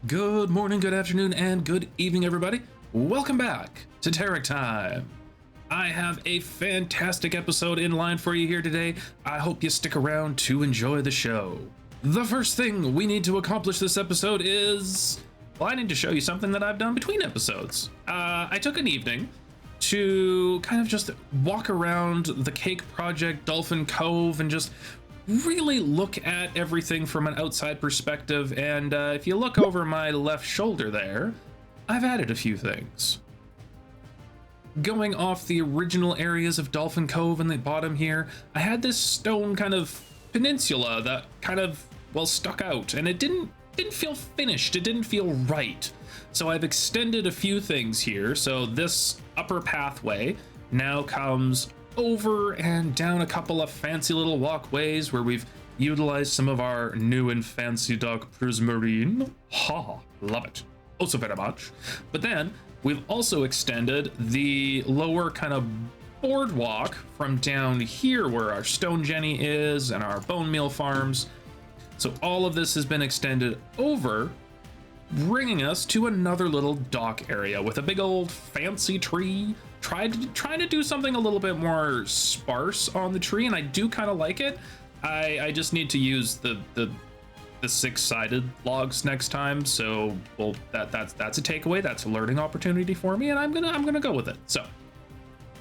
Good morning, good afternoon, and good evening, everybody. Welcome back to TerickTime. I have a fantastic episode in line for you here today. I hope you stick around to enjoy the show. The first thing we need to accomplish this episode is, well, I need to show you something that I've done between episodes. I took an evening to kind of just walk around the Cake Project, Dolphin Cove, and just really look at everything from an outside perspective. And if you look over my left shoulder there, I've added a few things. Going off the original areas of Dolphin Cove in the bottom here, I had this stone kind of peninsula that kind of, well, stuck out, and it didn't feel finished. It didn't feel right. So I've extended a few things here. So this upper pathway now comes over and down a couple of fancy little walkways where we've utilized some of our new and fancy dog prismarine. Ha, love it. Oh, so very much. But then we've also extended the lower kind of boardwalk from down here where our Stone Jenny is and our bone meal farms. So all of this has been extended over, bringing us to another little dock area with a big old fancy tree. Trying to do something a little bit more sparse on the tree, and I do kind of like it. I just need to use the six-sided logs next time. So, well, that's a takeaway. That's a learning opportunity for me, and I'm gonna go with it. So,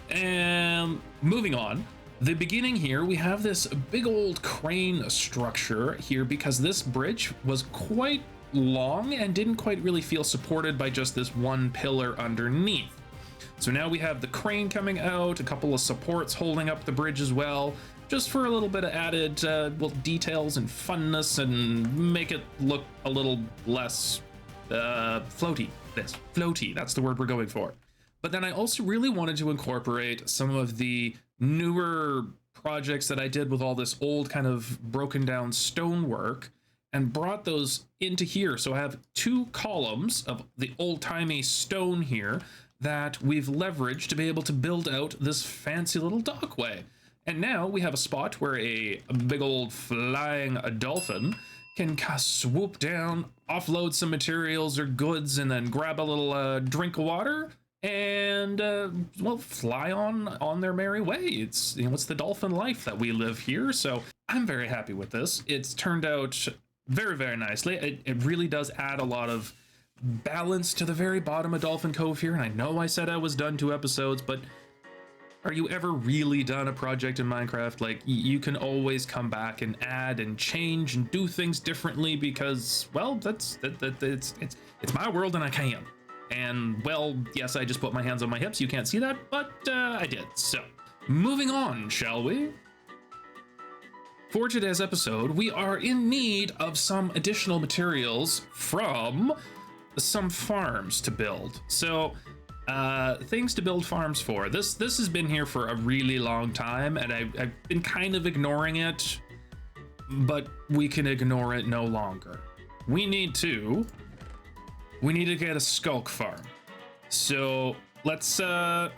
and moving on. The beginning here, we have this big old crane structure here because this bridge was quite long and didn't quite really feel supported by just this one pillar underneath. So now we have the crane coming out, a couple of supports holding up the bridge as well, just for a little bit of added well, details and funness and make it look a little less floaty. Floaty, that's the word we're going for. But then I also really wanted to incorporate some of the newer projects that I did with all this old kind of broken down stonework and brought those into here. So I have two columns of the old-timey stone here that we've leveraged to be able to build out this fancy little dockway. And now we have a spot where a big old flying dolphin can swoop down, offload some materials or goods, and then grab a little drink of water and well, fly on their merry way. It's, you know, it's the dolphin life that we live here. So I'm very happy with this. It's turned out very, very nicely. It really does add a lot of balance to the very bottom of Dolphin Cove here. And I know I said I was done 2 episodes, but are you ever really done a project in Minecraft? Like, you can always come back and add and change and do things differently because, well, it's my world and I can. And, well, yes, I just put my hands on my hips. You can't see that, but I did. So, moving on, shall we? For today's episode, we are in need of some additional materials from some farms to build. So things to build farms for. This has been here for a really long time, and I've been kind of ignoring it, but we can ignore it no longer. We need to get a Sculk farm. So let's go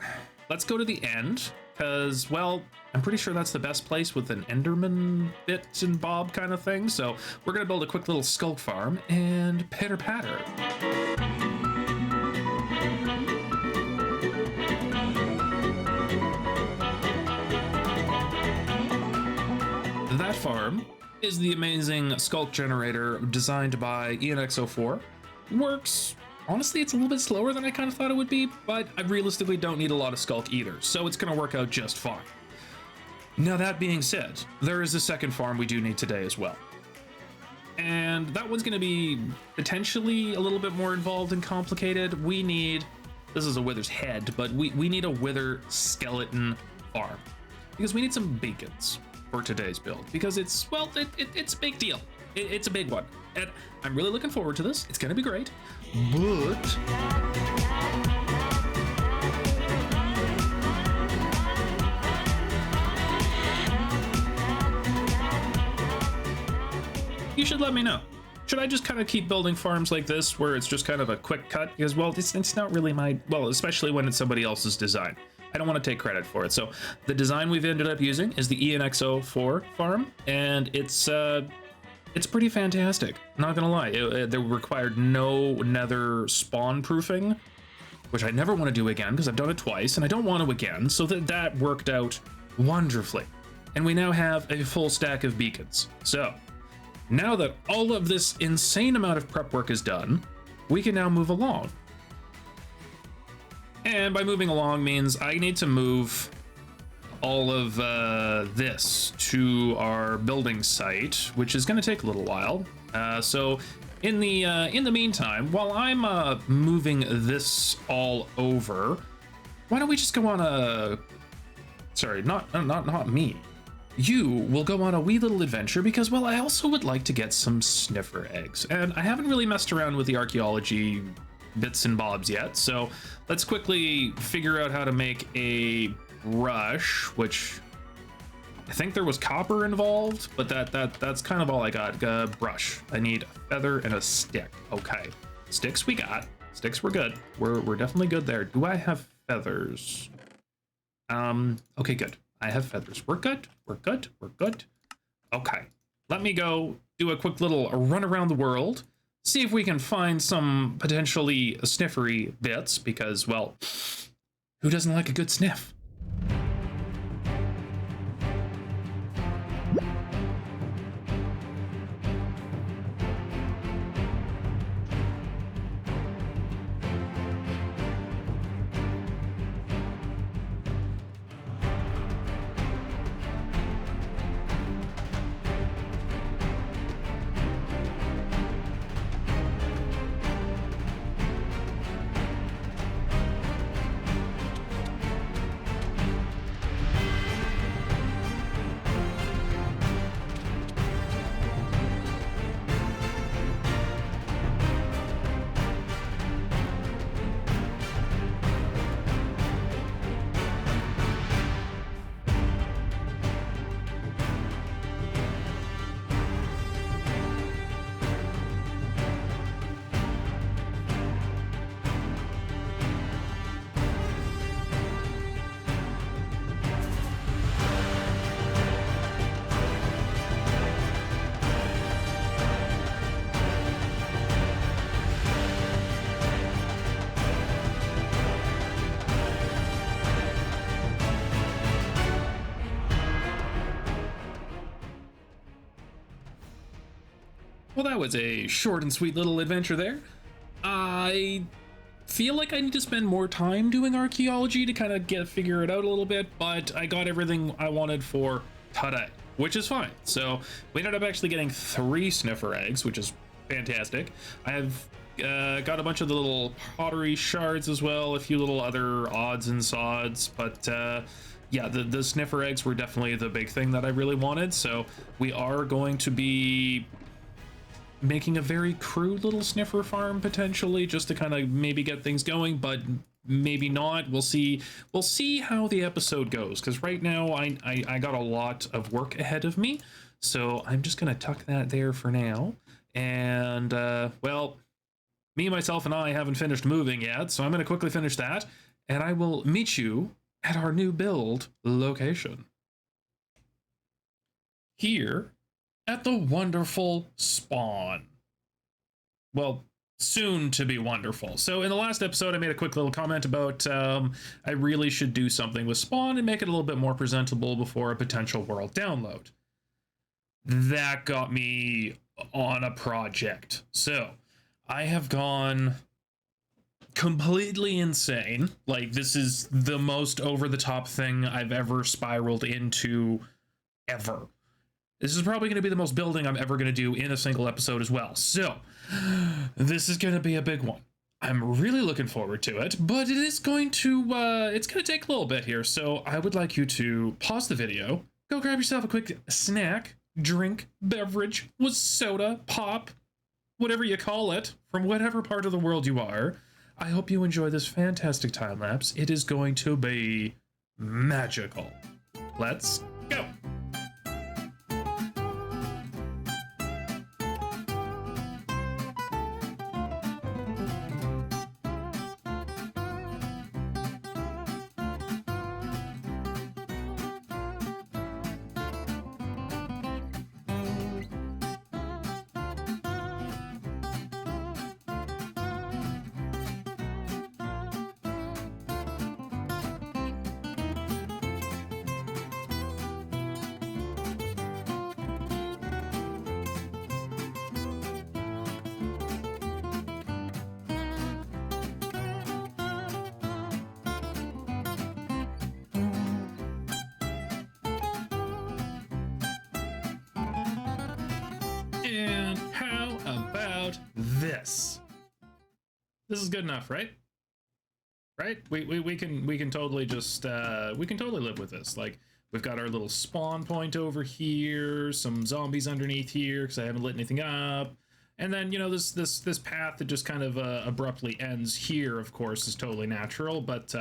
to the end, because, well, I'm pretty sure that's the best place with an Enderman bits and bob kind of thing. So we're gonna build a quick little Sculk farm and pitter patter. That farm is the amazing Sculk generator designed by Ianxofour. Works. Honestly, it's a little bit slower than I kind of thought it would be, but I realistically don't need a lot of Sculk either, so it's gonna work out just fine. Now, that being said, there is a second farm we do need today as well. And that one's gonna be potentially a little bit more involved and complicated. This is a wither's head, but we need a wither skeleton farm. Because we need some beacons for today's build. Because it's, well, it's a big deal. It's a big one. And I'm really looking forward to this. It's gonna be great. But you should let me know. Should I just kind of keep building farms like this where it's just kind of a quick cut? Because, well, it's not really my, well, especially when it's somebody else's design. I don't want to take credit for it. So the design we've ended up using is the Ianxofour farm, and it's It's pretty fantastic, not gonna lie. They required no nether spawn proofing, which I never want to do again because I've done it twice and I don't want to again, so that worked out wonderfully. And we now have a full stack of beacons. So now that all of this insane amount of prep work is done, we can now move along. And by moving along means I need to move all of this to our building site, which is going to take a little while. So in the meantime, while I'm moving this all over, why don't we just go on a... Sorry, not me. You will go on a wee little adventure because, well, I also would like to get some sniffer eggs. And I haven't really messed around with the archaeology bits and bobs yet, so let's quickly figure out how to make a brush, which I think there was copper involved, but that's kind of all I got. Brush. I need a feather and a stick. Okay, sticks we got. Sticks we're good. We're definitely good there. Do I have feathers? Okay, good. I have feathers. We're good. We're good. We're good. Okay, let me go do a quick little run around the world, see if we can find some potentially sniffery bits, because, well, who doesn't like a good sniff? Well, that was a short and sweet little adventure there. I feel like I need to spend more time doing archaeology to kind of figure it out a little bit, but I got everything I wanted for today, which is fine. So we ended up actually getting 3 sniffer eggs, which is fantastic. I have got a bunch of the little pottery shards as well, a few little other odds and sods, but yeah, the sniffer eggs were definitely the big thing that I really wanted. So we are going to be making a very crude little sniffer farm potentially, just to kind of maybe get things going, but maybe not. We'll see how the episode goes, because right now I got a lot of work ahead of me, so I'm just gonna tuck that there for now. And well, me, myself, and I haven't finished moving yet, so I'm gonna quickly finish that, and I will meet you at our new build location here at the wonderful spawn. Well, soon to be wonderful. So in the last episode, I made a quick little comment about I really should do something with spawn and make it a little bit more presentable before a potential world download. That got me on a project. So I have gone completely insane. Like, this is the most over-the-top thing I've ever spiraled into ever. This is probably going to be the most building I'm ever going to do in a single episode as well. So, this is going to be a big one. I'm really looking forward to it, but it is going to, it's going to take a little bit here. So, I would like you to pause the video, go grab yourself a quick snack, drink, beverage, with soda, pop, whatever you call it, from whatever part of the world you are. I hope you enjoy this fantastic time lapse. It is going to be magical. Let's go. This is good enough, right? Right? We can totally just we can totally live with this. Like, we've got our little spawn point over here, some zombies underneath here because I haven't lit anything up. And then, you know, this path that just kind of abruptly ends here, of course, is totally natural, but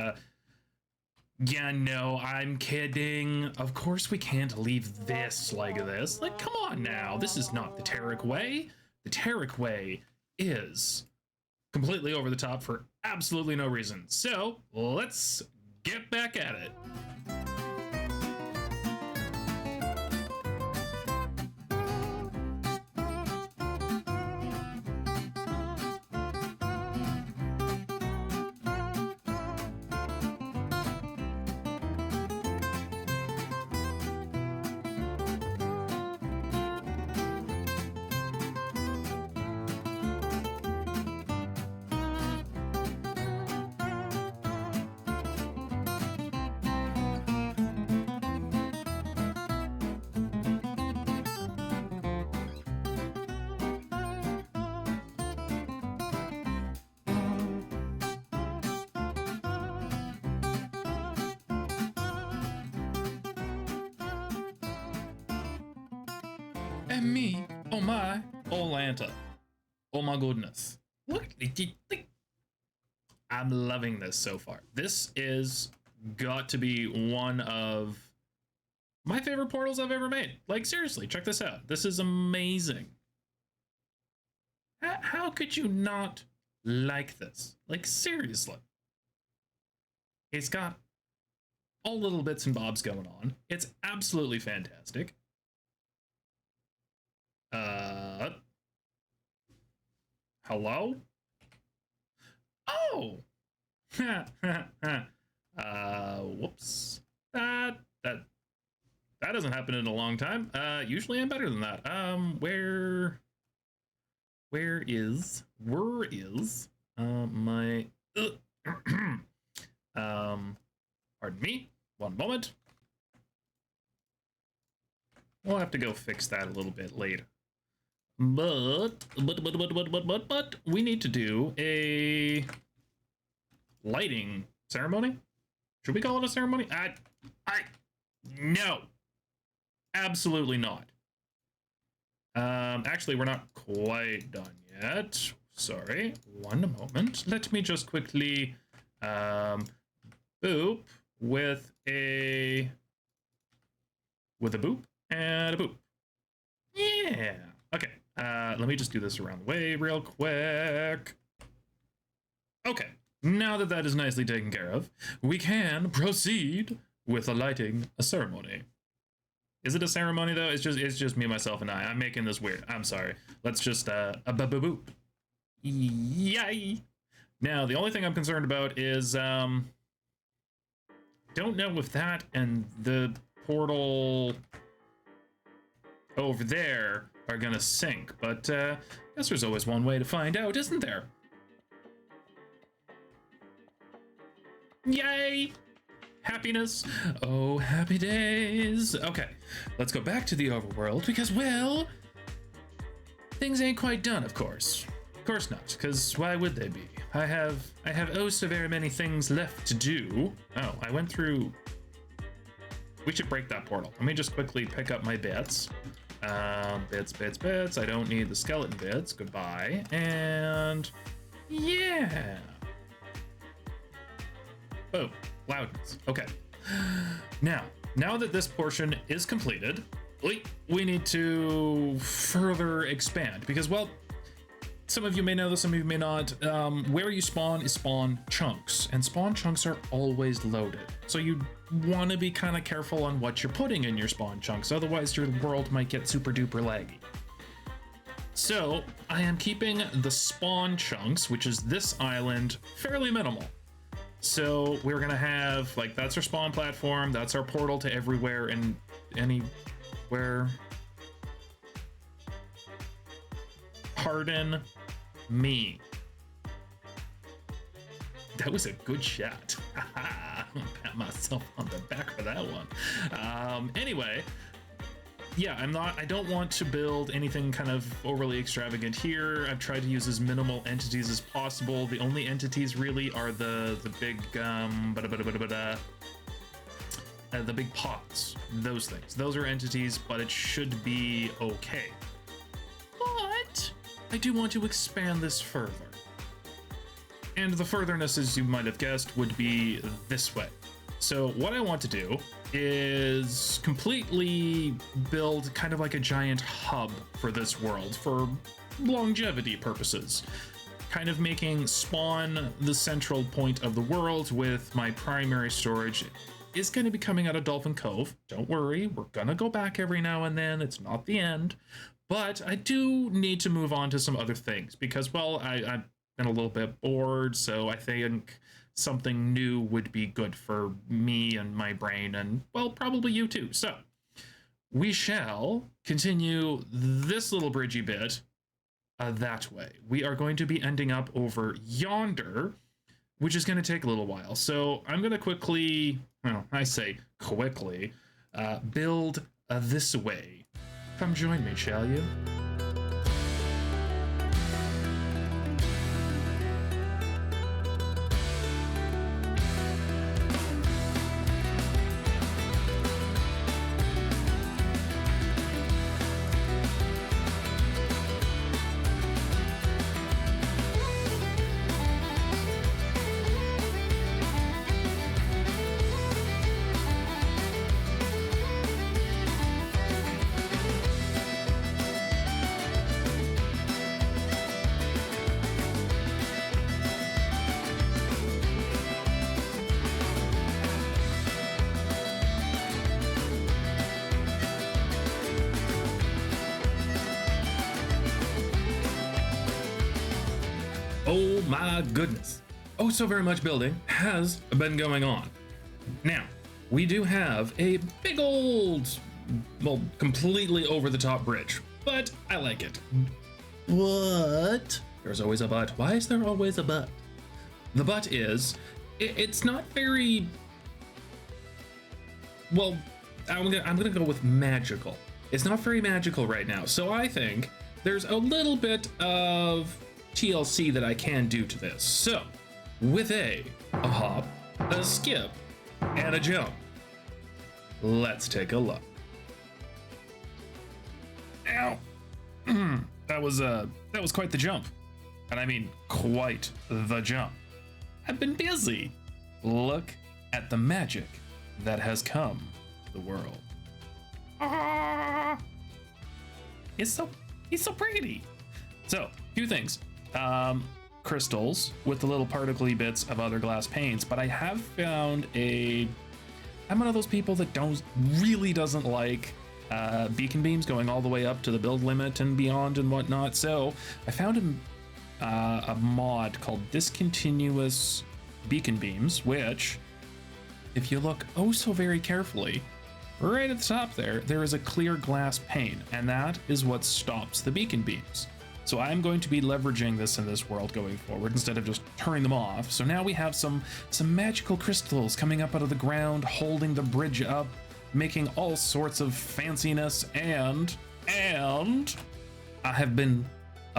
yeah, no, I'm kidding. Of course we can't leave this like this. Like, come on now. This is not the Terrick way. The Terrick way is completely over the top for absolutely no reason. So let's get back at it. And me, oh my, oh Lanta, oh my goodness. Look, I'm loving this so far. This is got to be one of my favorite portals I've ever made. Like, seriously, check this out. This is amazing. How could you not like this? Like, seriously. It's got all little bits and bobs going on. It's absolutely fantastic. Hello? Oh! Whoops. That hasn't happened in a long time. Usually I'm better than that. Where is my, pardon me, one moment. We'll have to go fix that a little bit later. But we need to do a lighting ceremony. Should we call it a ceremony? No, absolutely not. Actually, we're not quite done yet. Sorry, one moment. Let me just quickly boop with a boop and a boop. Yeah. Okay. Let me just do this around the way real quick. Okay. Now that that is nicely taken care of, we can proceed with a lighting ceremony. Is it a ceremony though? It's just me, myself, and I. I'm making this weird. I'm sorry. Let's just a boop. Yay. Now the only thing I'm concerned about is don't know if that and the portal over there are gonna sync, but guess there's always one way to find out, isn't there? Yay! Happiness. Oh, happy days. Okay, let's go back to the overworld because, well, things ain't quite done, of course. Of course not, because why would they be? I have oh so very many things left to do. Oh, I went through. We should break that portal. Let me just quickly pick up my bits. Bits. I don't need the skeleton bits. Goodbye. And yeah. Oh, loudness. Okay. Now that this portion is completed, we need to further expand because, well, some of you may know this, some of you may not. Where you spawn is spawn chunks, and spawn chunks are always loaded. So you want to be kind of careful on what you're putting in your spawn chunks, otherwise your world might get super duper laggy. So I am keeping the spawn chunks, which is this island, fairly minimal. So we're gonna have, like, that's our spawn platform, that's our portal to everywhere and anywhere. Pardon me. That was a good shot. I'm gonna pat myself on the back for that one. Anyway, yeah, I don't want to build anything kind of overly extravagant here. I've tried to use as minimal entities as possible. The only entities really are the big the big pots, those things. Those are entities, but it should be okay. But I do want to expand this further. And the furtherness, as you might have guessed, would be this way. So what I want to do is completely build kind of like a giant hub for this world for longevity purposes. Kind of making Spawn the central point of the world, with my primary storage is going to be coming out of Dolphin Cove. Don't worry, we're going to go back every now and then. It's not the end. But I do need to move on to some other things because, well, I've been a little bit bored, so I think something new would be good for me and my brain, and, well, probably you too. So we shall continue this little bridgey bit that way. We are going to be ending up over yonder, which is going to take a little while. So I'm going to quickly, well, I say quickly, build this way. Come join me, shall you? Oh my goodness. Oh, so very much building has been going on. Now, we do have a big old, well, completely over the top bridge, but I like it. But there's always a but. Why is there always a but? The but is, it's not very, well, I'm gonna go with magical. It's not very magical right now. So I think there's a little bit of TLC that I can do to this. So with a hop, a skip, and a jump, let's take a look. Ow. that was quite the jump. And I mean quite the jump. I've been busy. Look at the magic that has come to the world. Ah, he's so pretty. So, few things. Crystals with the little particly bits of other glass panes, but I have found I'm one of those people that really doesn't like beacon beams going all the way up to the build limit and beyond and whatnot. So I found a mod called Discontinuous Beacon Beams, which, if you look oh so very carefully, right at the top there is a clear glass pane, and that is what stops the beacon beams. So I'm going to be leveraging this in this world going forward instead of just turning them off. So now we have some magical crystals coming up out of the ground, holding the bridge up, making all sorts of fanciness, and I have been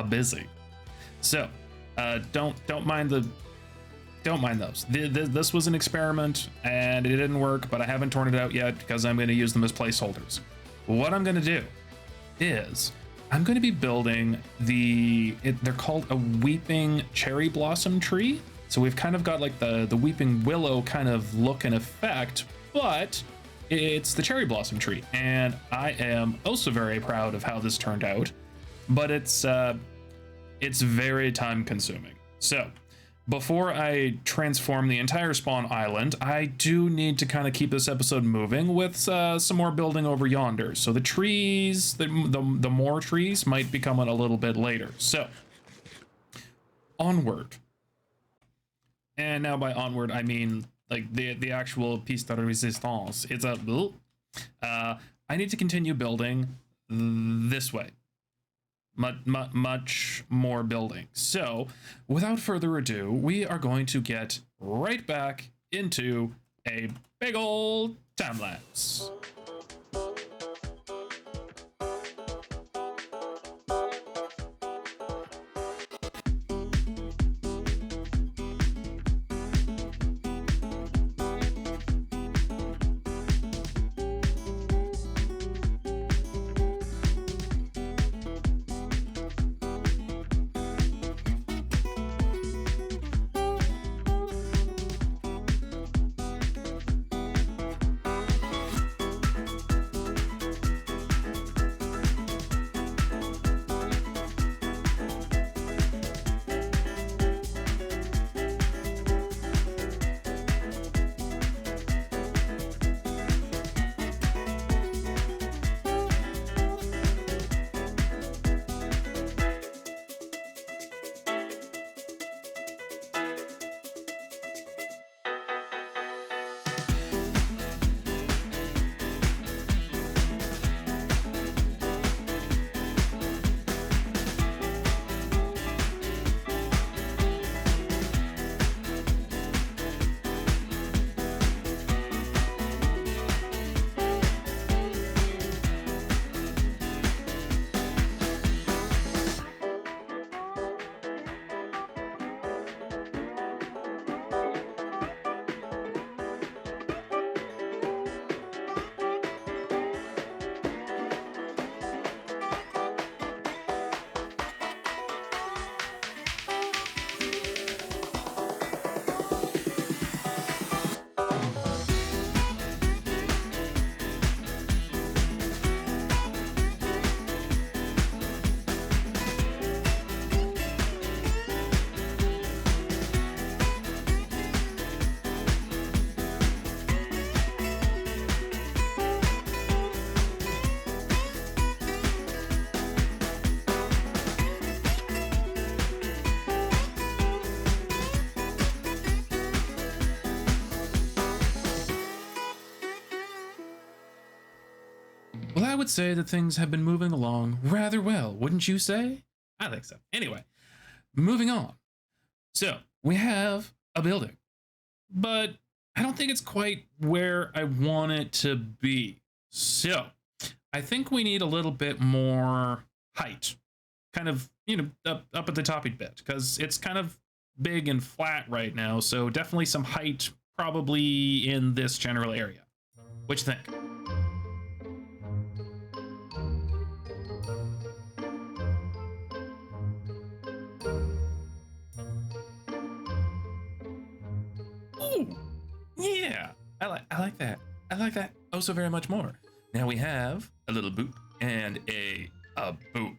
busy. So don't mind those. This was an experiment and it didn't work, but I haven't torn it out yet because I'm going to use them as placeholders. What I'm going to do is I'm going to be building they're called a weeping cherry blossom tree. So we've kind of got like the weeping willow kind of look and effect, but it's the cherry blossom tree. And I am also very proud of how this turned out, but it's very time consuming. So before I transform the entire spawn island, I do need to kind of keep this episode moving with some more building over yonder. So the trees, the more trees might be coming a little bit later. So onward. And now by onward, I mean like the actual piece de resistance. It's I need to continue building this way. Much more building. So without further ado, we are going to get right back into a big old time lapse. Well, I would say that things have been moving along rather well, wouldn't you say? I think so. Anyway, moving on. So, we have a building, but I don't think it's quite where I want it to be. So, I think we need a little bit more height, kind of, up at the top a bit, because it's kind of big and flat right now. So, definitely some height, probably in this general area. What you think? Oh, yeah. I like that. I like that oh so very much more. Now we have a little boop and a boop.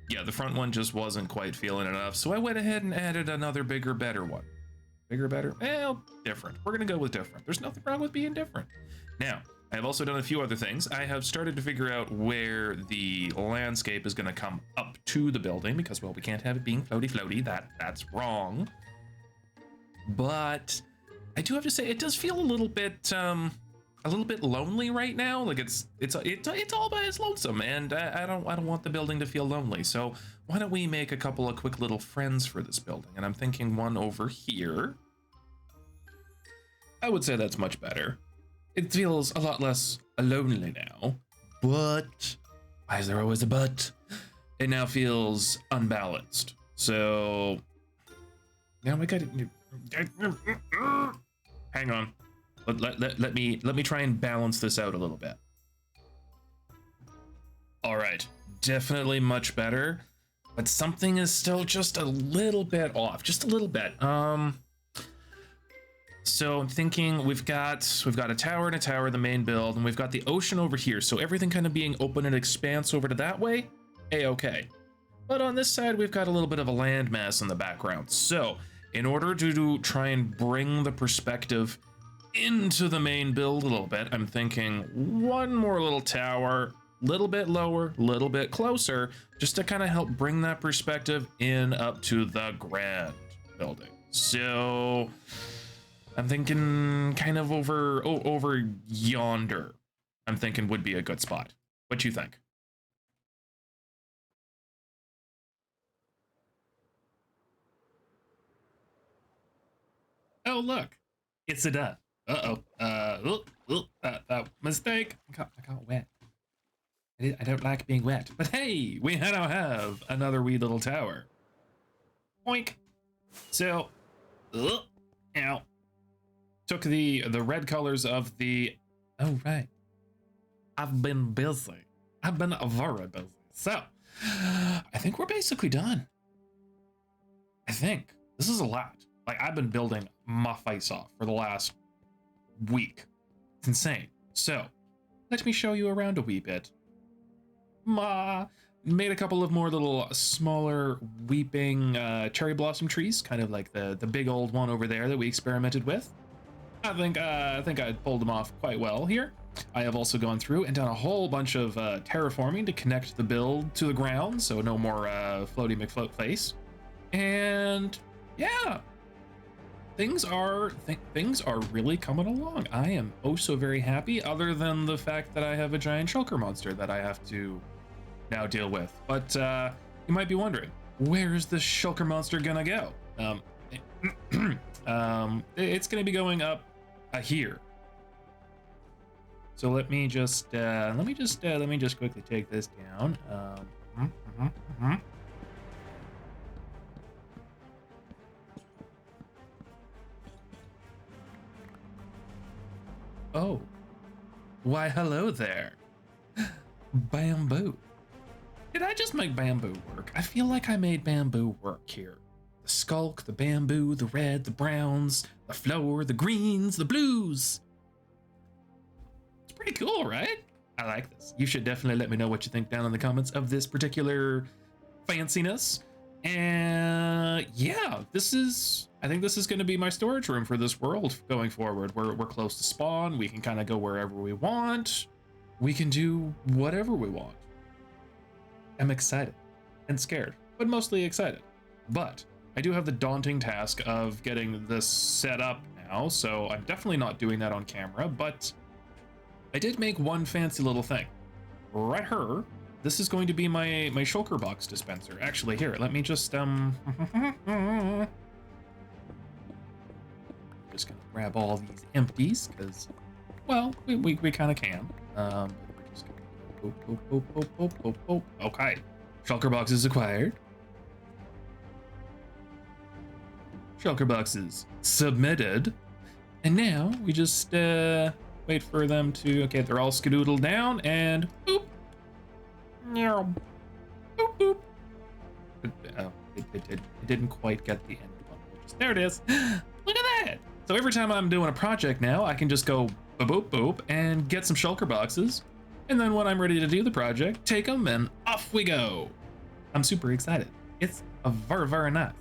Yeah, the front one just wasn't quite feeling enough, so I went ahead and added another bigger, better one. Bigger, better? Well, different. We're gonna go with different. There's nothing wrong with being different. Now, I have also done a few other things. I have started to figure out where the landscape is gonna come up to the building because, well, we can't have it being floaty. That's wrong. But I do have to say it does feel a little bit lonely right now. Like it's all by its lonesome, and I don't want the building to feel lonely. So why don't we make a couple of quick little friends for this building? And I'm thinking one over here. I would say that's much better. It feels a lot less lonely now. But why is there always a but? It now feels unbalanced. So now we got it. Hang on. Let me try and balance this out a little bit. All right, definitely much better, but something is still just a little bit off, just a little bit. So I'm thinking we've got a tower and a tower, the main build, and we've got the ocean over here. So everything kind of being open and expanse over to that way, okay. But on this side, we've got a little bit of a landmass in the background. So in order to try and bring the perspective into the main build a little bit, I'm thinking one more little tower, little bit lower, little bit closer, just to kind of help bring that perspective in up to the grand building. So I'm thinking kind of over yonder, I'm thinking would be a good spot. What you think? Oh, look, it's a duck. Mistake. I got wet. I don't like being wet. But hey, we now have another wee little tower. Oink. So, ow. Took the red colors of the. Oh right. I've been busy. I've been very busy. So, I think we're basically done. I think this is a lot. Like, I've been building my face off for the last week. It's insane. So, let me show you around a wee bit. Made a couple of more little smaller weeping cherry blossom trees, kind of like the big old one over there that we experimented with. I think I pulled them off quite well here. I have also gone through and done a whole bunch of terraforming to connect the build to the ground, so no more floaty McFloat face. And yeah. Things are really coming along. I am oh so very happy, other than the fact that I have a giant shulker monster that I have to now deal with. But you might be wondering, where's the shulker monster gonna go? It's gonna be going up here. So let me just quickly take this down. Oh, why hello there. Bamboo. Did I just make bamboo work? I feel like I made bamboo work here. The sculk, the bamboo, the red, the browns, the flower, the greens, the blues. It's pretty cool, right? I like this. You should definitely let me know what you think down in the comments of this particular fanciness. And yeah, I think this is going to be my storage room for this world going forward. We're close to spawn. We can kind of go wherever we want. We can do whatever we want. I'm excited and scared, but mostly excited. But I do have the daunting task of getting this set up now, so I'm definitely not doing that on camera, but I did make one fancy little thing. Right here. This is going to be my shulker box dispenser. Actually, here, let me just just gonna grab all these empties because, well, we kind of can. We're just gonna okay. Shulker boxes acquired. Shulker boxes submitted. And now we just wait for them to, okay, they're all skedoodled down and boop. Boop, boop. It didn't quite get the end one. There it is. Look at that. So every time I'm doing a project now, I can just go boop, boop, boop and get some shulker boxes. And then when I'm ready to do the project, take them and off we go. I'm super excited. It's a very, very nice.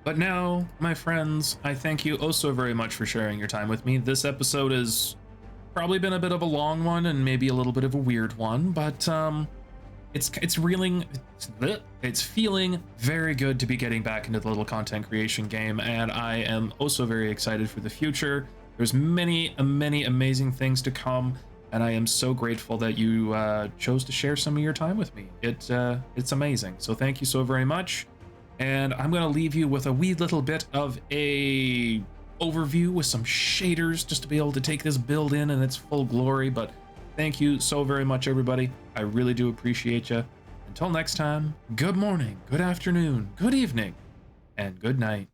But now, my friends, I thank you oh so very much for sharing your time with me. This episode has probably been a bit of a long one and maybe a little bit of a weird one, but it's feeling very good to be getting back into the little content creation game, and I am also very excited for the future. There's many amazing things to come, and I am so grateful that you chose to share some of your time with me. It's amazing. So thank you so very much. And I'm gonna leave you with a wee little bit of a overview with some shaders just to be able to take this build in its full glory. But thank you so very much, everybody. I really do appreciate you. Until next time, good morning, good afternoon, good evening, and good night.